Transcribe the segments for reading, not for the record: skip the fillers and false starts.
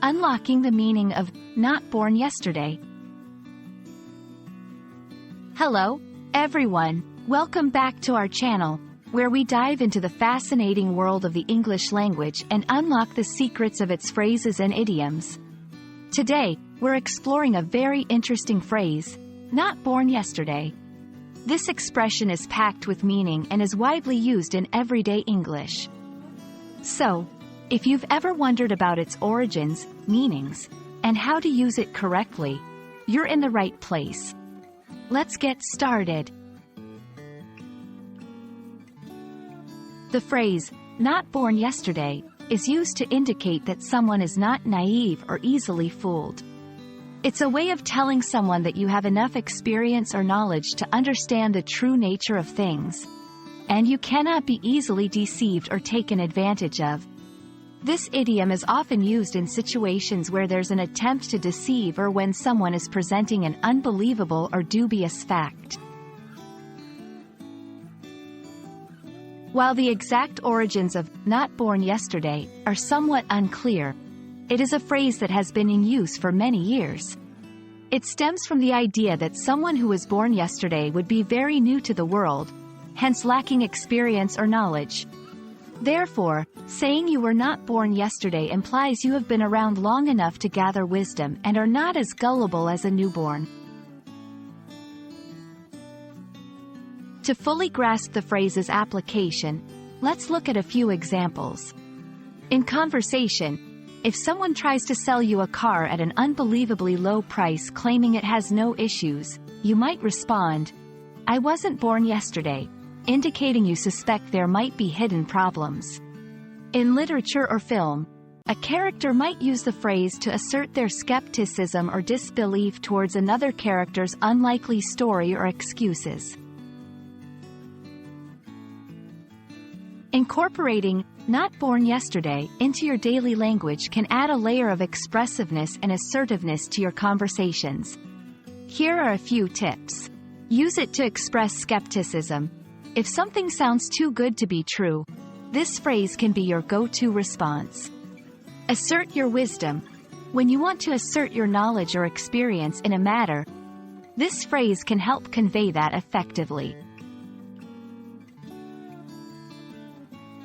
Unlocking the meaning of not born yesterday. Hello, everyone. Welcome back to our channel, where we dive into the fascinating world of the English language and unlock the secrets of its phrases and idioms. Today, we're exploring a very interesting phrase, not born yesterday. This expression is packed with meaning and is widely used in everyday English. So, if you've ever wondered about its origins, meanings, and how to use it correctly, you're in the right place. Let's get started. The phrase, not born yesterday, is used to indicate that someone is not naive or easily fooled. It's a way of telling someone that you have enough experience or knowledge to understand the true nature of things, and you cannot be easily deceived or taken advantage of. This idiom is often used in situations where there's an attempt to deceive or when someone is presenting an unbelievable or dubious fact. While the exact origins of "not born yesterday" are somewhat unclear, it is a phrase that has been in use for many years. It stems from the idea that someone who was born yesterday would be very new to the world, hence lacking experience or knowledge. Therefore, saying you were not born yesterday implies you have been around long enough to gather wisdom and are not as gullible as a newborn. To fully grasp the phrase's application, let's look at a few examples. In conversation, if someone tries to sell you a car at an unbelievably low price claiming it has no issues, you might respond, "I wasn't born yesterday," indicating you suspect there might be hidden problems. In literature or film, a character might use the phrase to assert their skepticism or disbelief towards another character's unlikely story or excuses. Incorporating "not born yesterday" into your daily language can add a layer of expressiveness and assertiveness to your conversations. Here are a few tips. Use it to express skepticism. If something sounds too good to be true, this phrase can be your go-to response. Assert your wisdom. When you want to assert your knowledge or experience in a matter, this phrase can help convey that effectively.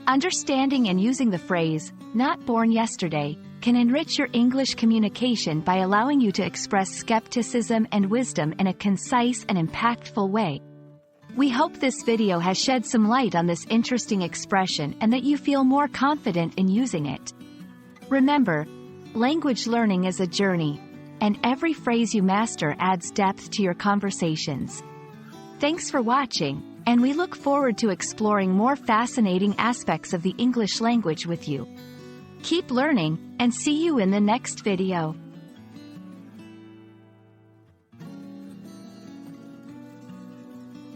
Understanding and using the phrase, "not born yesterday," can enrich your English communication by allowing you to express skepticism and wisdom in a concise and impactful way. We hope this video has shed some light on this interesting expression and that you feel more confident in using it. Remember, language learning is a journey, and every phrase you master adds depth to your conversations. Thanks for watching, and we look forward to exploring more fascinating aspects of the English language with you. Keep learning, and see you in the next video.